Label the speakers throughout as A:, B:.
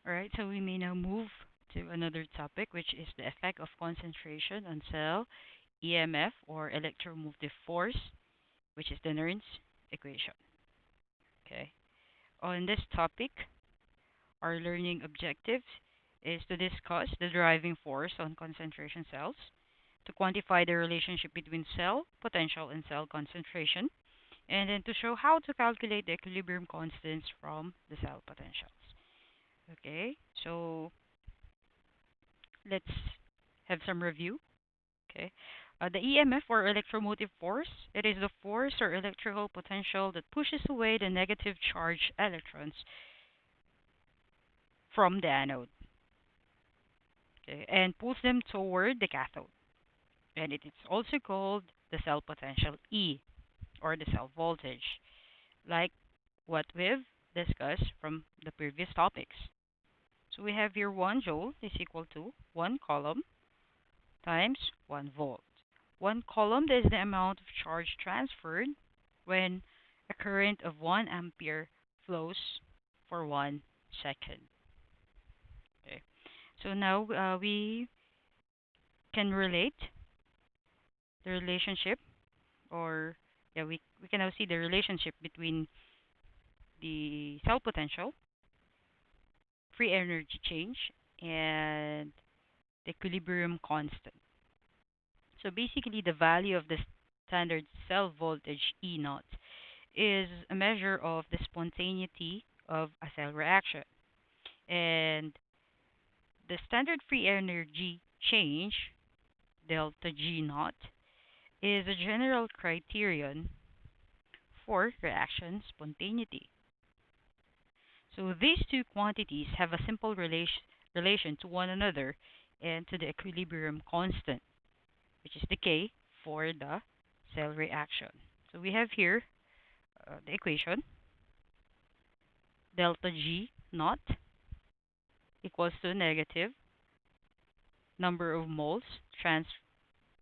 A: Alright, so we may now move to another topic, which is the effect of concentration on cell EMF or electromotive force, which is the Nernst equation. Okay. On this topic, our learning objectives is to discuss the driving force on concentration cells, to quantify the relationship between cell potential and cell concentration, and then to show how to calculate the equilibrium constants from the cell potentials. Okay, so let's have some review. Okay. The EMF or electromotive force, it is the force or electrical potential that pushes away the negative charged electrons from the anode, okay, and pulls them toward the cathode. And it is also called the cell potential E or the cell voltage, like what we've discussed from the previous topics. So we have here 1 joule is equal to 1 coulomb times 1 volt. 1 coulomb is the amount of charge transferred when a current of 1 ampere flows for 1 second. Okay. So now we can relate the relationship, or yeah, we can now see the relationship between the cell potential, free energy change, and the equilibrium constant. So basically, the value of the standard cell voltage E naught is a measure of the spontaneity of a cell reaction. And the standard free energy change, delta G naught, is a general criterion for reaction spontaneity. So these two quantities have a simple relation to one another and to the equilibrium constant, which is the K for the cell reaction. So we have here the equation, delta G naught equals to negative number of moles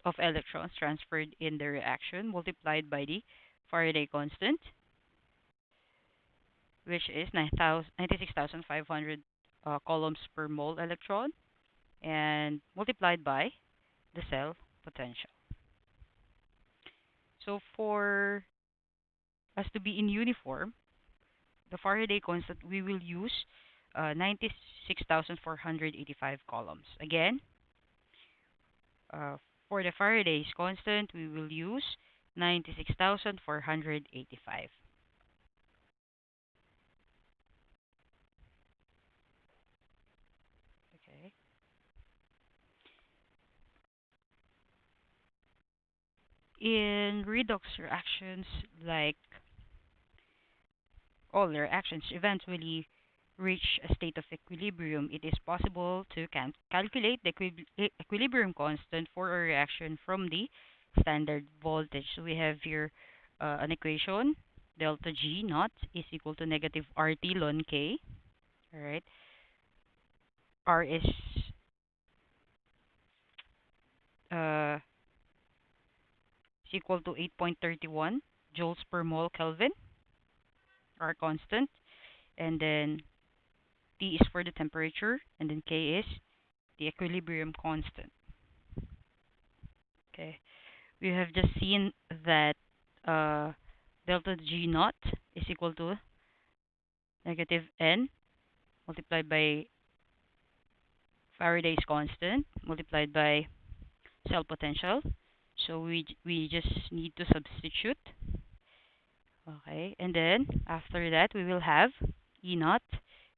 A: of electrons transferred in the reaction multiplied by the Faraday constant, which is 96,500 coulombs per mole electron, and multiplied by the cell potential. So for us to be in uniform, the Faraday constant, we will use 96,485 coulombs. Again, uh, for the Faraday's constant, we will use 96,485. Okay. In redox reactions, like all reactions eventually reach a state of equilibrium, it is possible to calculate the equilibrium constant for a reaction from the standard voltage. So we have here an equation, delta G naught is equal to negative RT ln K. All right. R uh, is equal to 8.31 joules per mole Kelvin, R constant, and then T is for the temperature, and then K is the equilibrium constant. Okay, we have just seen that delta G naught is equal to negative N multiplied by Faraday's constant multiplied by cell potential. So we just need to substitute. Okay, and then after that we will have E naught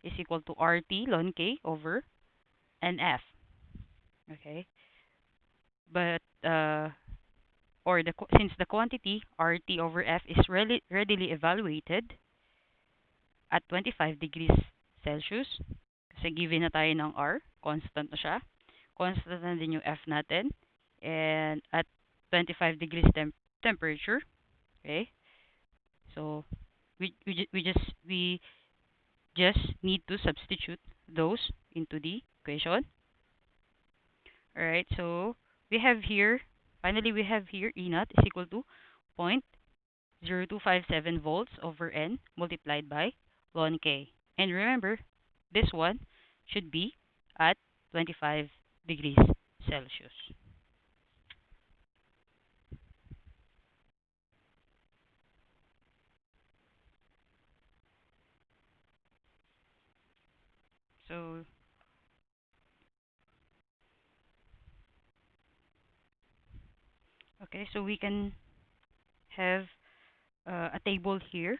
A: is equal to RT ln K over NF. Okay, but since the quantity RT over F is readily evaluated at 25 degrees Celsius, kasi given na tayo ng R, constant na siya, constant na din yung F natin, and at 25 degrees temperature, okay, so we just need to substitute those into the equation. Alright, so we have here, finally we have here E naught is equal to 0.0257 volts over N multiplied by ln K. And remember, this one, should be at 25 degrees Celsius. So, okay, so we can have a table here.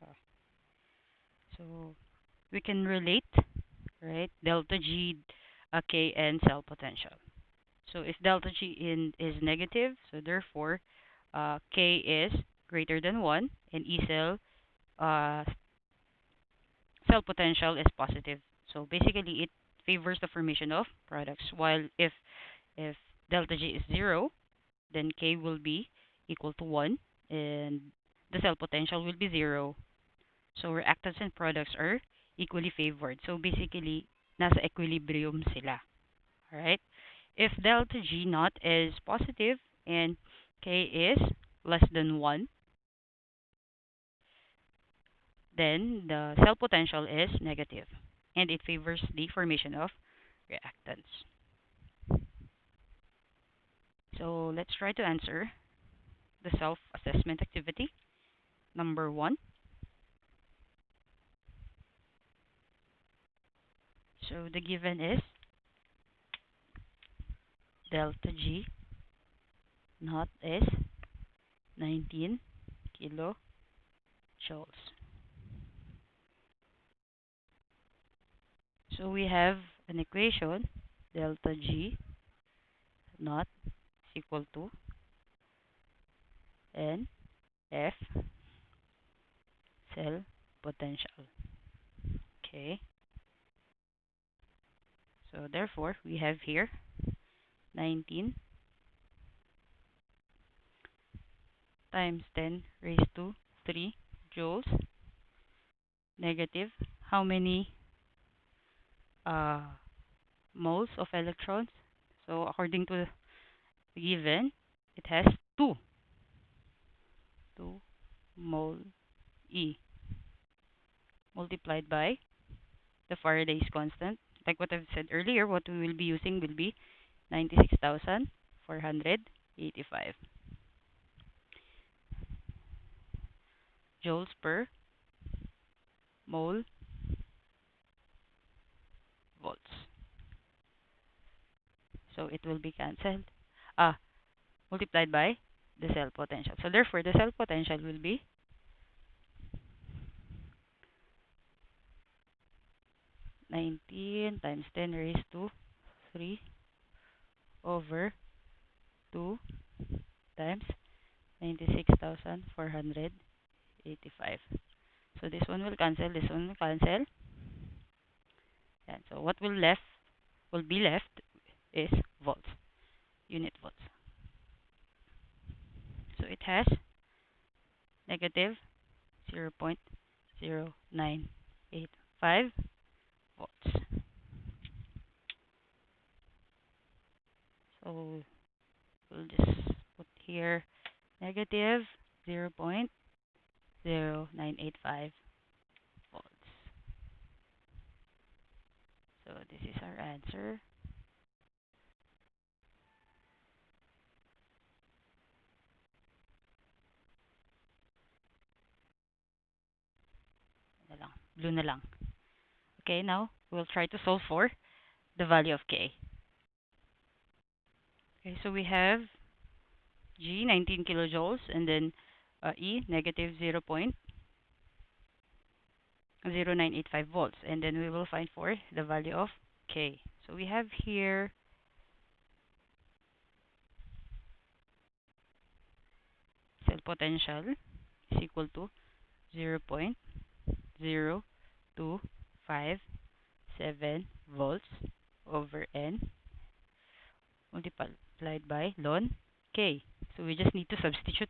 A: Uh, So we can relate, right? Delta G, K, and cell potential. So if delta G is negative, so therefore K is greater than 1, and E uh, cell potential is positive. So basically, it favors the formation of products. While if delta G is 0, then K will be equal to 1, and the cell potential will be 0. So reactants and products are equally favored. So basically, nasa equilibrium sila. Alright? If delta G naught is positive and K is less than 1, then the cell potential is negative, and it favors the formation of reactants. So let's try to answer the self-assessment activity. Number 1. So the given is delta G naught is 19 kilojoules. So we have an equation, delta G naught is equal to N F cell potential. Okay, so therefore we have here 19 times 10 raised to 3 joules negative. How many uh, moles of electrons? So according to the given, it has 2. 2 mole E multiplied by the Faraday's constant. Like what I've said earlier, what we will be using will be 96,485 joules per mole volts. So it will be cancelled. Multiplied by the cell potential. So therefore, the cell potential will be 19 times 10 raised to 3 over 2 times 96,485. So this one will cancel, this one will cancel. And so what will be left is volts, unit volts. So it has negative 0.0985 volts. So we'll just put here negative 0.0985 volts. So this is our answer. Na lang, blue na lang. Okay, now we'll try to solve for the value of K. Okay, so we have G 19 kilojoules and then E negative 0.0985 volts, and then we will find for the value of K. So we have here cell potential is equal to 0.0257 volts over N multiplied by ln K. So we just need to substitute.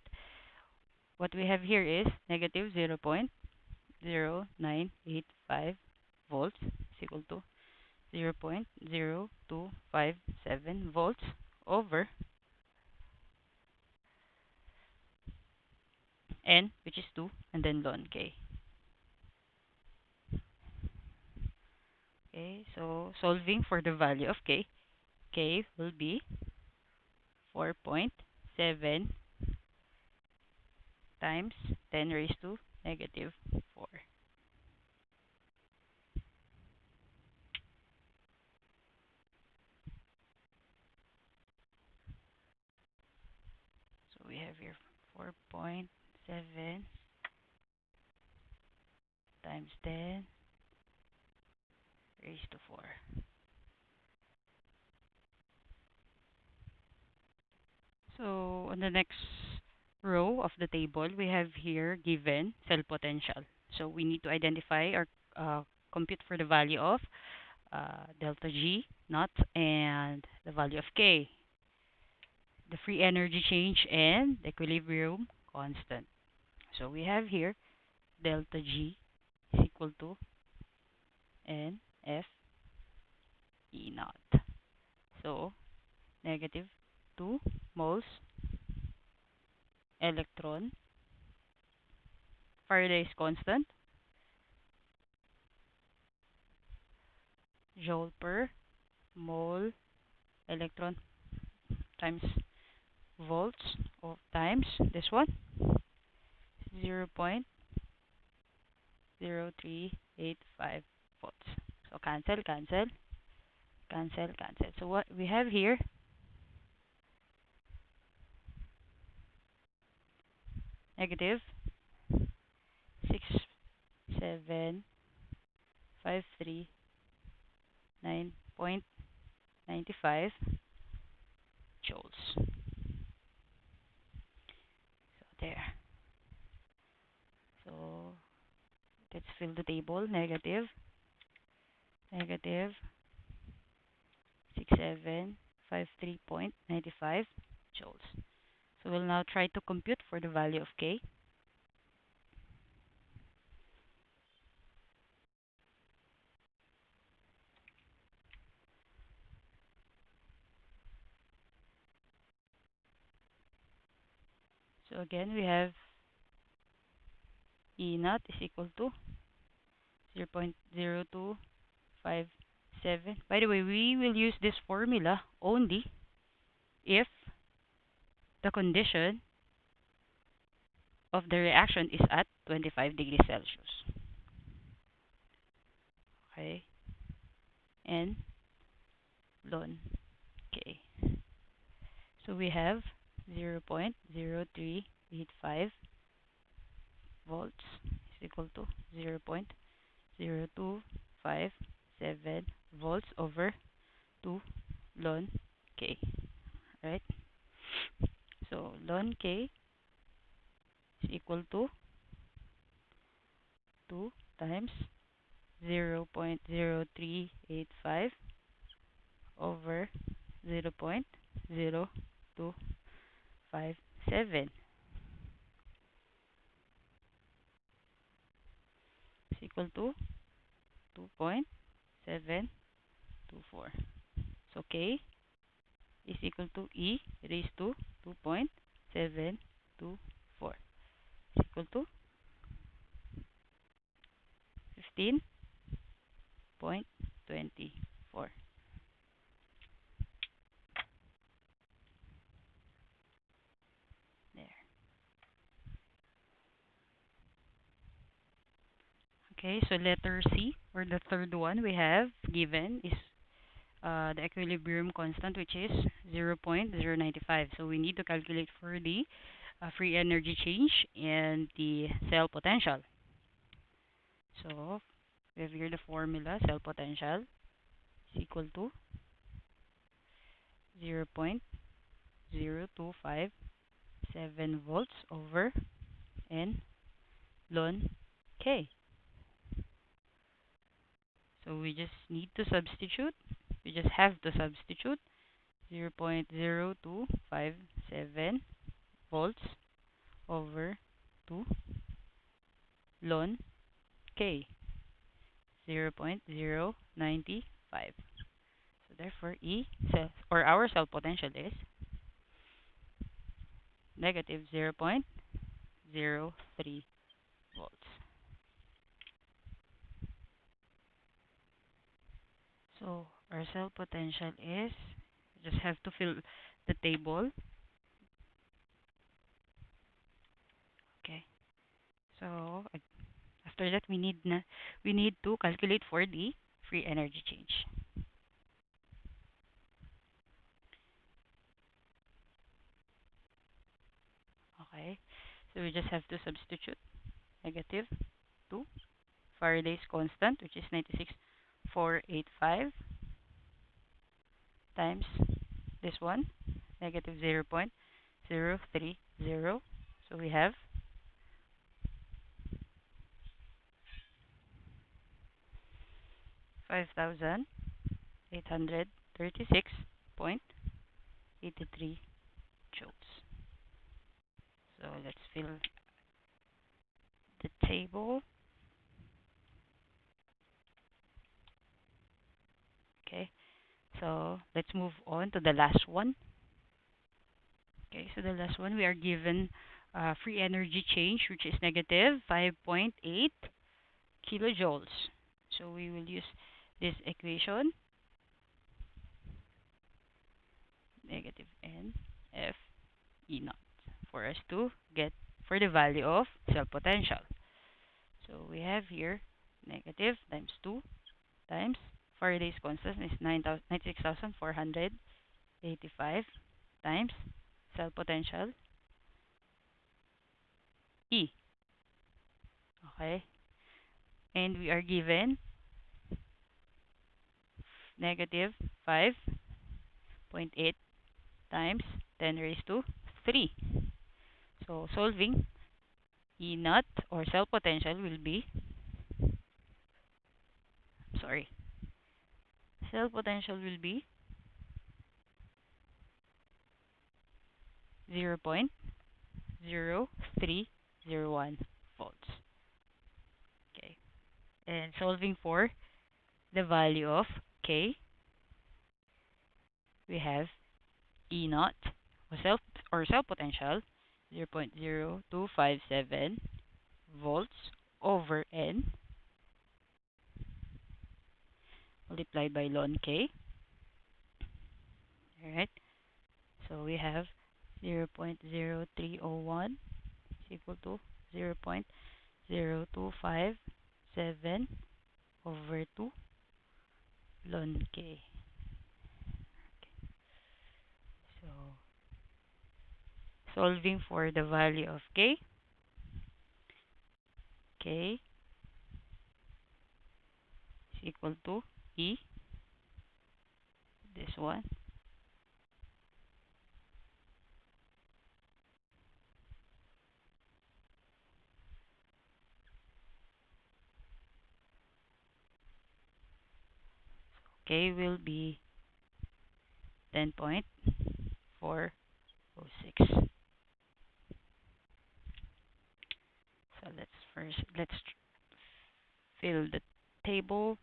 A: What we have here is negative 0.0985 volts is equal to 0.0257 volts over N, which is 2, and then ln K. Okay, so solving for the value of k, k will be 4.7 times 10 raised to negative 4. So we have here 4.7 times 10 raised to 4. So on the next row of the table, we have here given cell potential. So we need to identify or compute for the value of delta G naught and the value of K, the free energy change and the equilibrium constant. So we have here delta G is equal to NF E naught. So negative 2 moles electron, Faraday's constant, joule per mole electron times volts or times this one 0.0385 volts. So cancel, cancel, cancel, cancel. So what we have here, negative 6753.95 joules. So there. So let's fill the table. Negative 6753.95 joules. So we'll now try to compute for the value of K. So again, we have E naught is equal to 0.0257. By the way, we will use this formula only if the condition of the reaction is at 25 degrees Celsius. Okay, and ln K. So we have 0.0385 volts is equal to 0.0257 volts over 2 ln K, right? So ln K is equal to 2 times 0.0385 over 0.0257 is equal to 2.724. So K is equal to E raised to 2.724 is equal to 15.24. There. Okay, so letter C, or the third one we have given is the equilibrium constant, which is 0.095. So we need to calculate for the free energy change and the cell potential. So we have here the formula: cell potential is equal to 0.0257 volts over N ln K. So we just need to substitute. We just have to substitute 0.0257 volts over 2 ln K, 0.095. So therefore E cell, or our cell potential, is negative 0.03 volts. So our cell potential is, just have to fill the table. Okay. So after that, we need to calculate for the free energy change. Okay. So we just have to substitute negative 2 Faraday's constant, which is 96,485 times this one, negative 0.030. So we have 5,836.83 joules. So let's fill the table. Okay, so let's move on to the last one. Okay, so the last one we are given free energy change, which is negative 5.8 kilojoules. So we will use this equation, negative N F E naught, for us to get for the value of cell potential. So we have here negative times 2 times Faraday's constant is 96,485 times cell potential E. Okay, and we are given negative 5.8 times 10 raised to 3. So solving, E naught or cell potential will be, sorry, cell potential will be 0.0301 volts. Okay, and solving for the value of K, we have E naught or cell potential 0.0257 volts over N multiplied by ln K. Alright, so we have 0.0301 is equal to 0.0257 over 2 ln K. Okay. So solving for the value of K, K is equal to E, this one, K will be 10.406. So let's fill the table.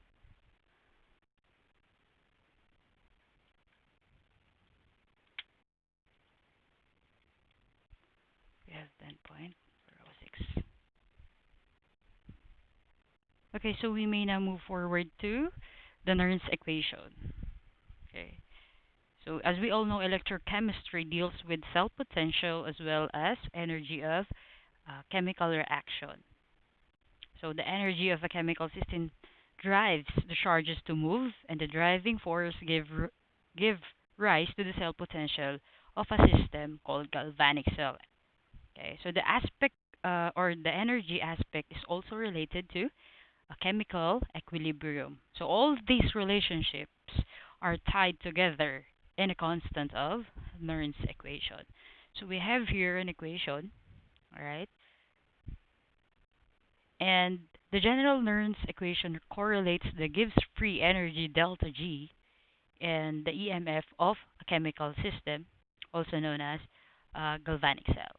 A: We have 10.406. Okay, so we may now move forward to the Nernst equation. Okay. So as we all know, electrochemistry deals with cell potential as well as energy of chemical reaction. So the energy of a chemical system drives the charges to move, and the driving force give rise to the cell potential of a system called galvanic cell. Okay, so the aspect or the energy aspect is also related to a chemical equilibrium. So all these relationships are tied together in a constant of Nernst equation. So we have here an equation, all right? And the general Nernst equation correlates the Gibbs free energy delta G and the EMF of a chemical system, also known as a galvanic cell.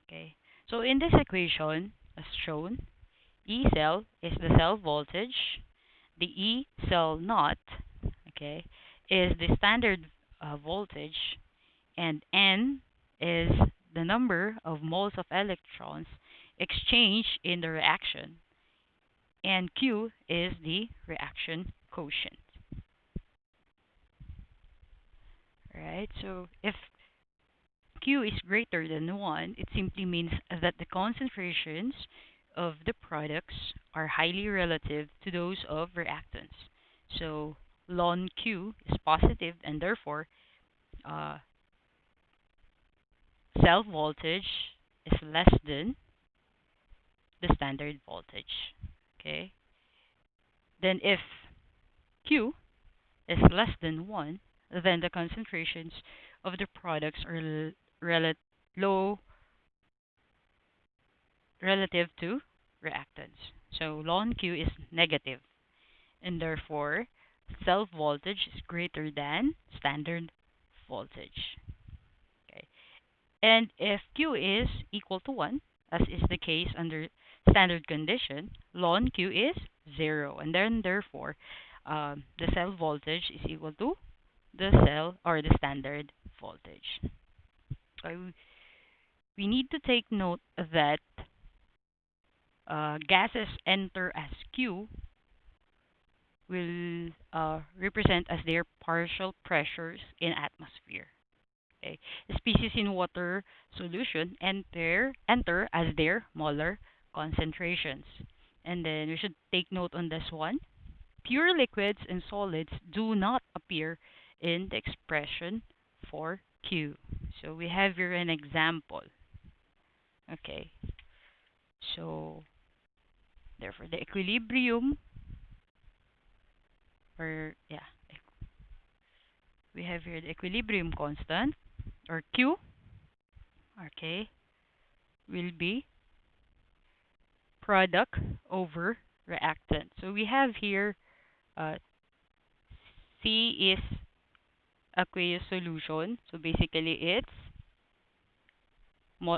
A: Okay. So in this equation, as shown, E cell is the cell voltage, the E cell naught, okay, is the standard voltage, and N is the number of moles of electrons exchanged in the reaction, and Q is the reaction quotient. right? So if Q is greater than 1, it simply means that the concentrations of the products are highly relative to those of reactants. So ln Q is positive, and therefore uh, cell voltage is less than the standard voltage. Okay. Then if Q is less than 1, then the concentrations of the products are low relative to reactants. So ln Q is negative, and therefore cell voltage is greater than standard voltage. Okay. And if Q is equal to 1, as is the case under standard condition, ln Q is 0, and then therefore the cell voltage is equal to the cell or the standard voltage. So we need to take note that gases enter as Q will represent as their partial pressures in atmosphere. Okay. Species in water solution enter as their molar concentrations. And then we should take note on this one. Pure liquids and solids do not appear in the expression for Q. So we have here an example. Okay. So therefore the equilibrium, or yeah, we have here the equilibrium constant, or Q, okay, will be product over reactant. So we have here uh, C is aqueous solution. So basically it's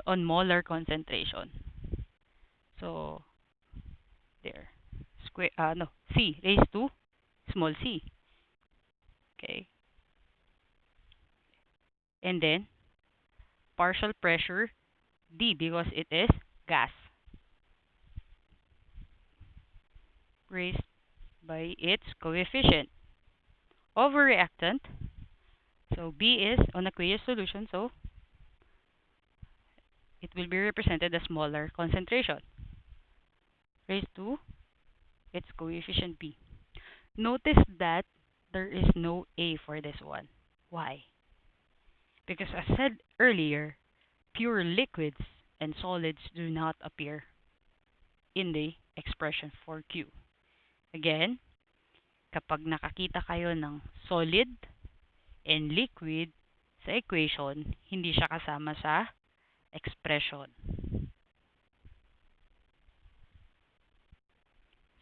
A: on molar concentration. So there. Square no, C raised to small c. Okay. And then partial pressure D, because it is gas, raised by its coefficient over reactant. So B is on aqueous solution, so it will be represented as molar concentration raised to its coefficient B. Notice that there is no A for this one. Why? Because as said earlier, pure liquids and solids do not appear in the expression for Q. Again, kapag nakakita kayo ng solid and liquid sa equation, hindi siya kasama sa expression.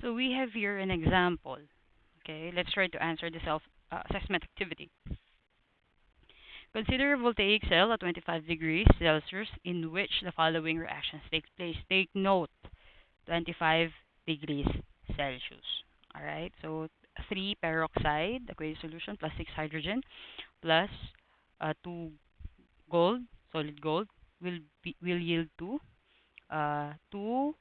A: So we have here an example. Okay, let's try to answer the self-assessment activity. Consider a voltaic cell at 25 degrees Celsius in which the following reactions take place. Take note, 25 degrees Celsius. Alright, so 3 peroxide, aqueous solution, plus 6 hydrogen, plus 2 gold, solid gold, will yield to 2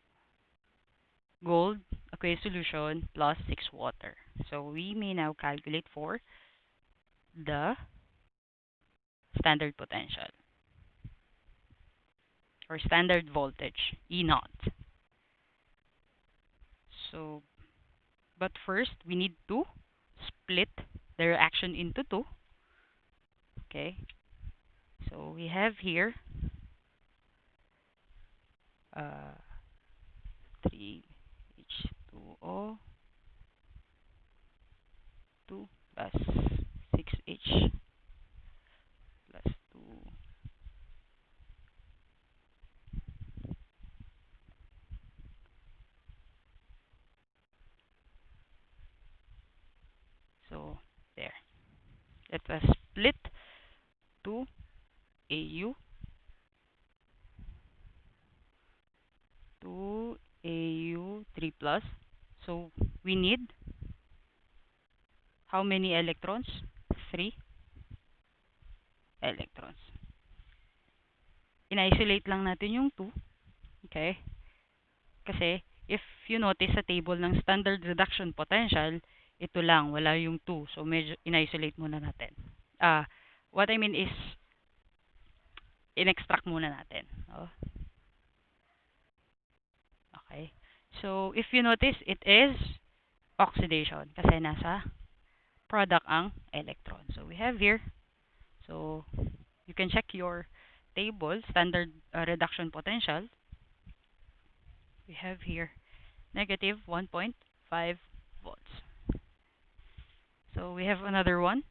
A: gold aqueous solution plus 6 water. So we may now calculate for the standard potential or standard voltage, E naught. So, but first we need to split the reaction into two. Okay, so we have here 3H2O 2 plus 6H plus 2. So there. Let us split 2 AU 2 AU 3 plus. So we need how many electrons? 3 electrons. In-isolate lang natin yung 2. Okay? Kasi if you notice sa table ng standard reduction potential, ito lang, wala yung 2. So medyo in-isolate muna natin. what I mean is, in-extract muna natin. Oh, okay. So, if you notice, it is oxidation kasi nasa product ang electron. So, we have here, so you can check your table, standard reduction potential. We have here negative 1.5 volts. So, we have another one.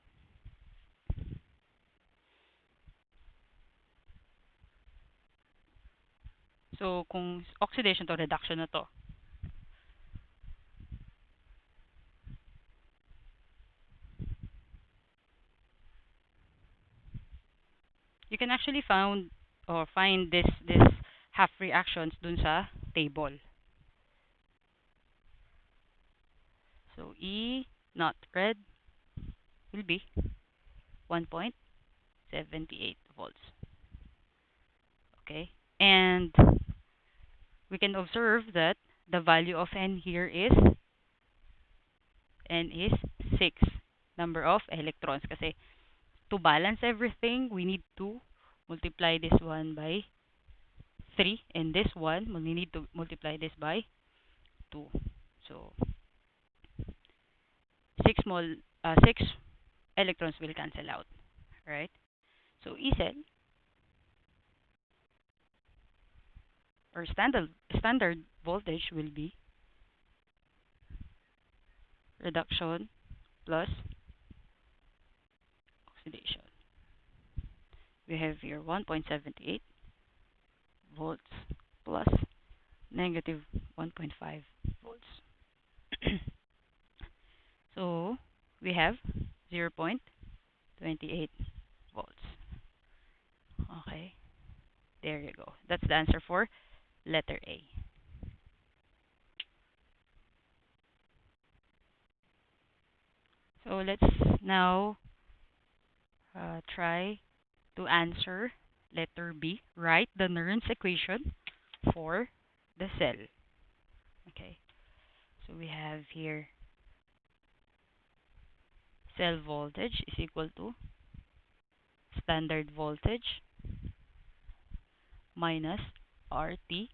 A: So, kung oxidation to, reduction na to. You can actually find this half reactions dun sa table. So, E not red will be 1.78 volts. Okay? And we can observe that the value of N here is 6 number of electrons kasi to balance everything we need to multiply this one by 3 and this one we need to multiply this by 2. So 6 electrons will cancel out, right? So E cell or standard voltage will be reduction plus oxidation. We have here 1.78 volts plus negative 1.5 volts. So we have 0.28 volts. Okay, there you go. That's the answer for letter A. So let's now try to answer letter B. Write the Nernst equation for the cell. Okay, so we have here cell voltage is equal to standard voltage minus RT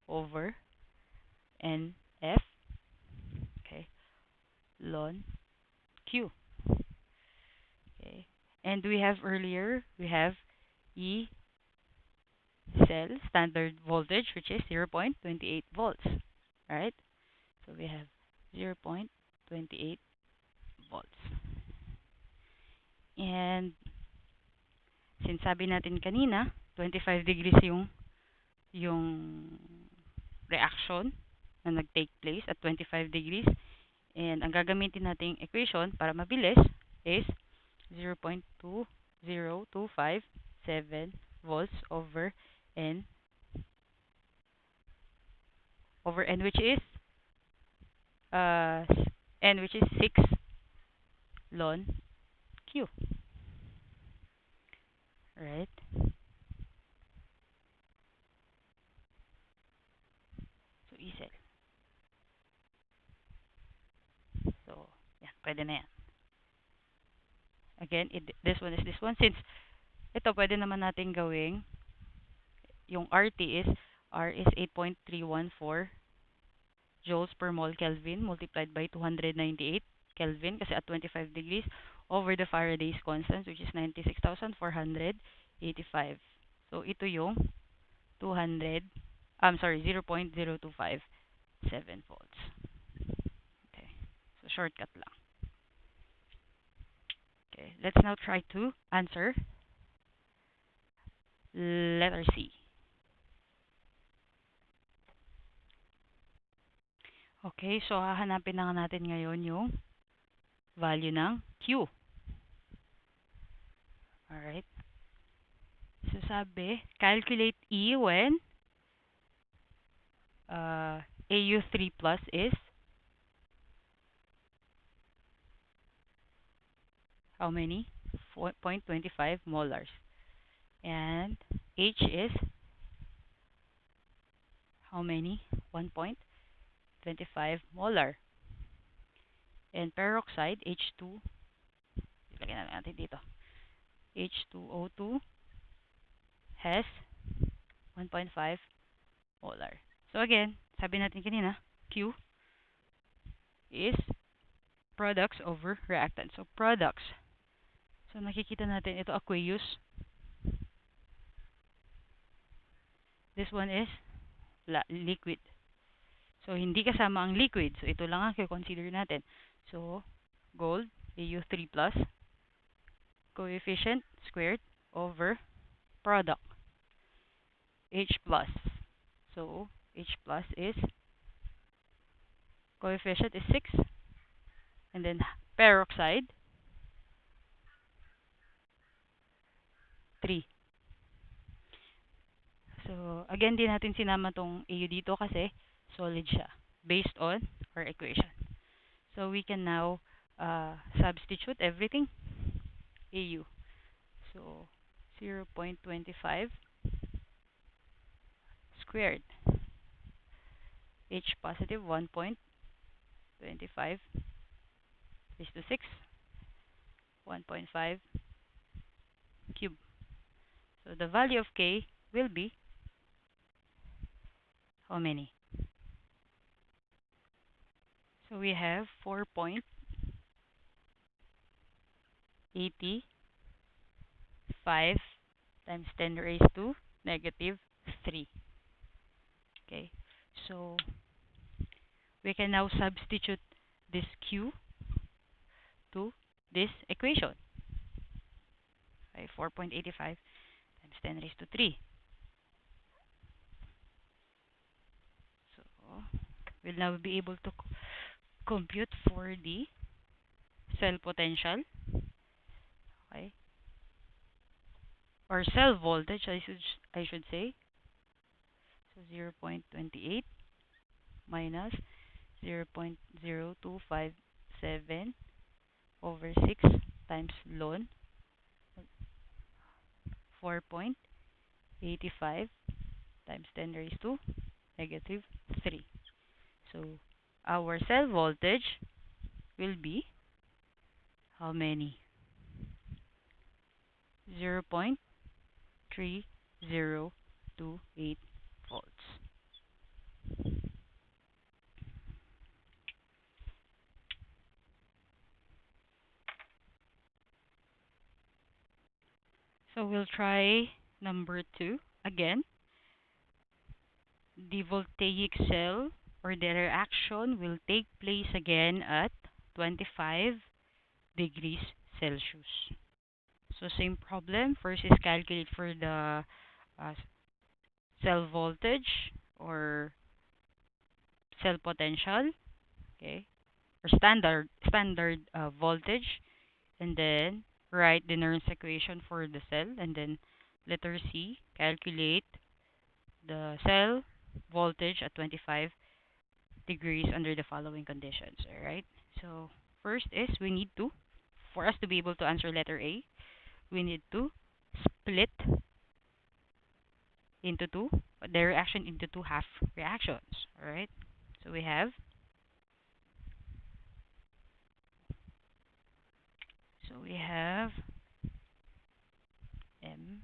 A: over NF, okay, ln Q. Okay, and we have earlier, we have E cell standard voltage, which is 0.28 volts, right? So we have 0.28 volts. And since sabi natin kanina, 25 degrees yung reaction na nag-take place at 25 degrees. And ang gagamitin nating equation para mabilis is 0.20257 volts over N which is uh, N which is 6 ln Q. Right? So, E cell. So, yan. Pwede na yan. Again, this one is this one. Since ito, pwede naman natin gawing yung R is 8.314 joules per mole Kelvin multiplied by 298 Kelvin kasi at 25 degrees over the Faraday's constant which is 96,485. So, ito yung 0.0257 volts. Okay. So, shortcut lang. Okay. Let's now try to answer letter C. Okay. So, hahanapin na natin ngayon yung value ng Q. Alright. So, sabi, calculate E when AU3 plus is how many? 0.25 molars. And H is how many? 1.25 molar. And peroxide, H2, ilagay na natin dito. H2O2 has 1.5 molar. So again, sabi natin kanina, Q is products over reactants. So products. So nakikita natin ito aqueous. This one is liquid. So hindi kasama ang liquid. So ito lang ang i-consider natin. So gold, AU3 plus, coefficient squared over product, H plus. So H plus is, coefficient is 6. And then peroxide, 3. So again, di natin sinama tong AU dito kasi solid siya based on our equation. So we can now substitute everything. AU. So 0.25 squared. H positive 1.25 raised to 6. 1.5 cube. So the value of K will be how many? So we have 4.85 times 10 raised to negative 3. Okay, so we can now substitute this Q to this equation. Okay, 4.85 times 10 raised to 3. So we'll now be able to compute for the cell potential. Okay, or cell voltage, I should say. So 0.28 minus 0.0257 over 6 times ln 4.85 times 10 raised to negative 3. So our cell voltage will be how many? 0.3028 volts. So we'll try number 2 again. The voltaic cell or the reaction will take place again at 25 degrees Celsius. So same problem. First is calculate for the uh, cell voltage or cell potential, okay, or standard voltage, and then write the Nernst equation for the cell, and then letter C, calculate the cell voltage at 25 degrees under the following conditions. All right. So first is we need to, for us to be able to answer letter A, we need to split into two, the reaction into two half reactions. All right. So we have, M.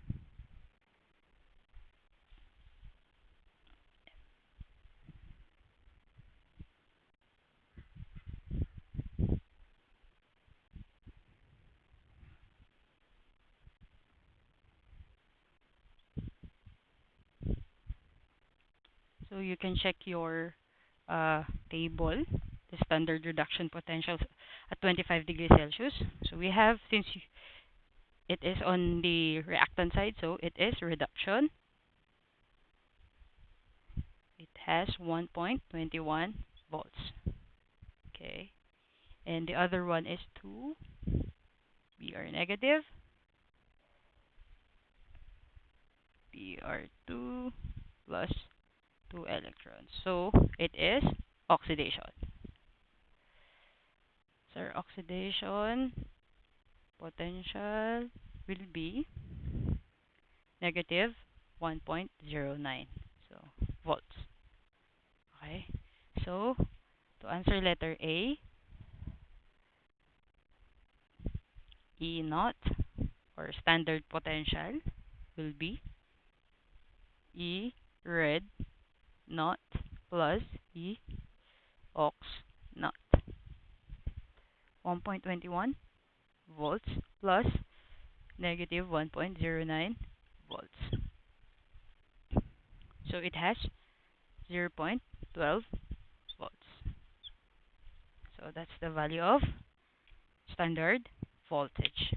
A: So you can check your table, the standard reduction potentials at 25 degrees Celsius. So we have, since it is on the reactant side, so it is reduction. It has 1.21 volts. Okay. And the other one is 2 Br negative, Br2 plus 2 electrons. So it is oxidation. So our oxidation potential will be negative 1.09, so volts. Okay, so to answer letter A, E naught or standard potential will be E red naught plus E aux naught. 1.21 volts plus negative 1.09 volts. So it has 0.12 volts. So that's the value of standard voltage.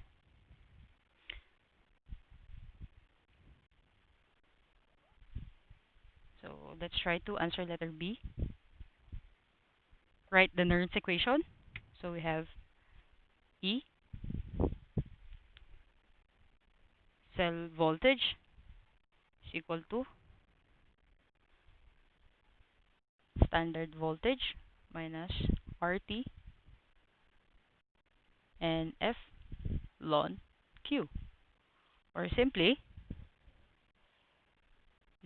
A: So let's try to answer letter B. Write the Nernst equation. So we have E, cell voltage is equal to standard voltage minus RT and F ln Q, or simply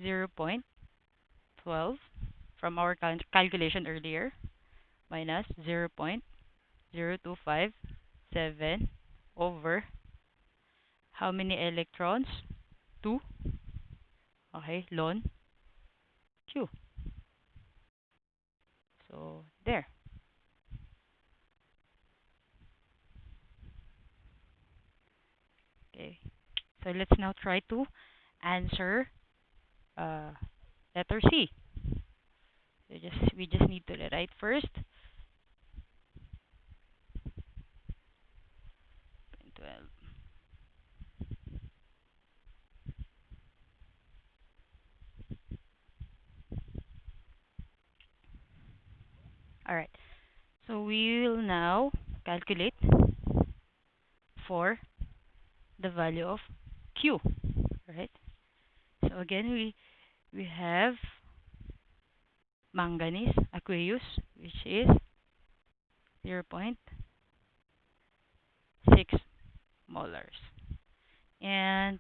A: 0.12 from our calculation earlier minus 0.0257 over how many electrons? 2. Okay, ln Q. So there. Okay. So let's now try to answer uh, letter C. So we just need to write first 12. All right. So we will now calculate for the value of Q. Right. So again, we have manganese aqueous, which is 0.6 molars, and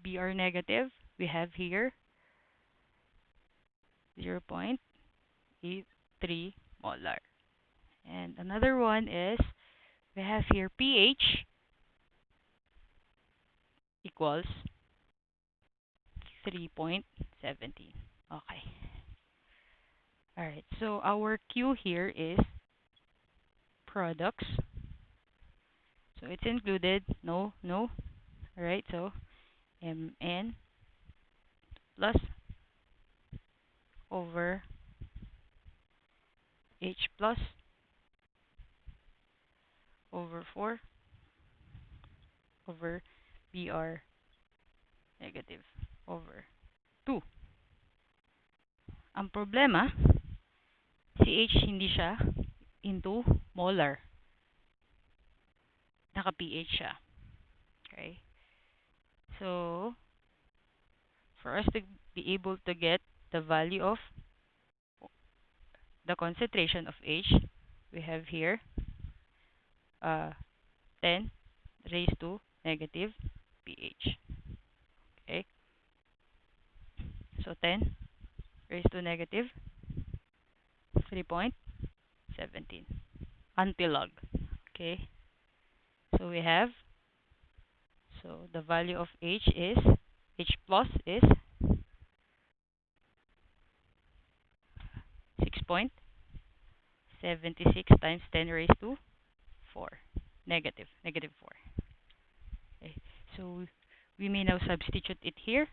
A: Br negative we have here 0.83 molar. And another one is we have here pH equals 3.17. Okay. All right. So our Q here is products. So it's included. No, no. All right. So Mn plus over H plus over 4 over Br negative over 2. Ang problema, si H hindi siya into molar. Naka-pH siya. Okay? So, for us to be able to get the value of the concentration of H, we have here 10 raised to negative pH. Okay? So, 10 raised to negative 3.17 antilog. Okay? So, we have, so the value of H plus is 6.76 times 10 raised to 4. Negative 4. Okay. So we may now substitute it here.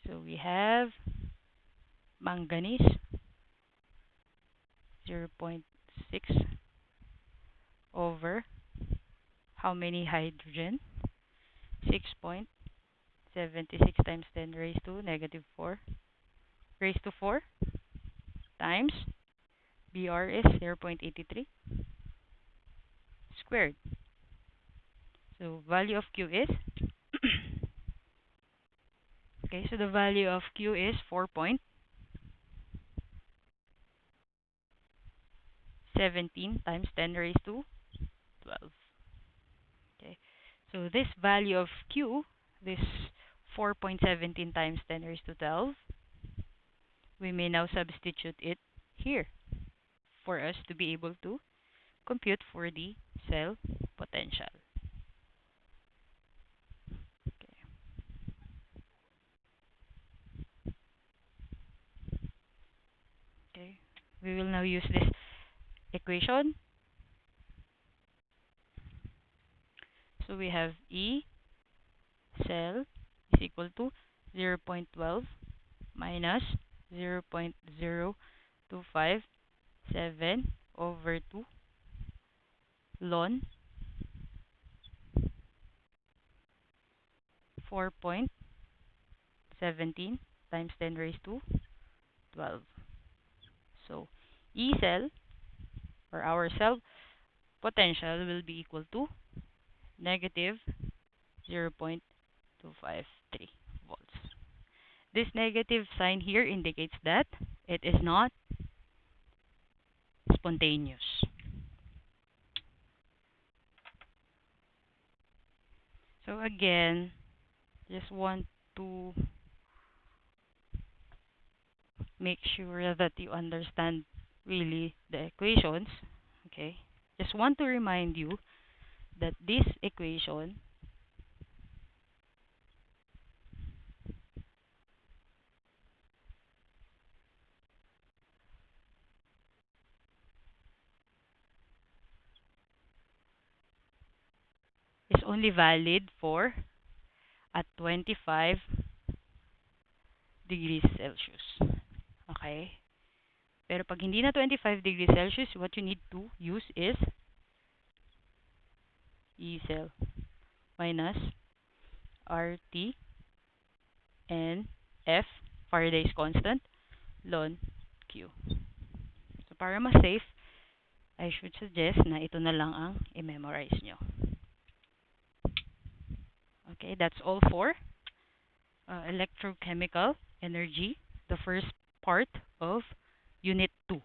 A: So we have manganese 0.6 over how many hydrogen? 6.76 times 10 raised to negative 4 raised to 4 times Br is 0.83 squared. So value of Q is okay, so the value of Q is 4.17 times 10 raised to 12. Okay. So this value of Q, this 4.17 times 10 raised to 12, we may now substitute it here for us to be able to compute for the cell potential. Okay. Okay. We will now use this equation. So we have E cell is equal to 0.12 minus 0.0257 over 2 ln 4.17 times 10 raised to 12. So E cell or our cell potential will be equal to negative 0.253 volts. This negative sign here indicates that it is not spontaneous. So again, just want to make sure that you understand really the equations. Okay? Just want to remind you that this equation is only valid for at 25 degrees Celsius. Okay? Pero pag hindi na 25 degrees Celsius, what you need to use is E cell minus RT and F, Faraday's constant, ln Q. So para mas safe, I should suggest na ito na lang ang i-memorize nyo. Okay, that's all for electrochemical energy, the first part of Unit 2.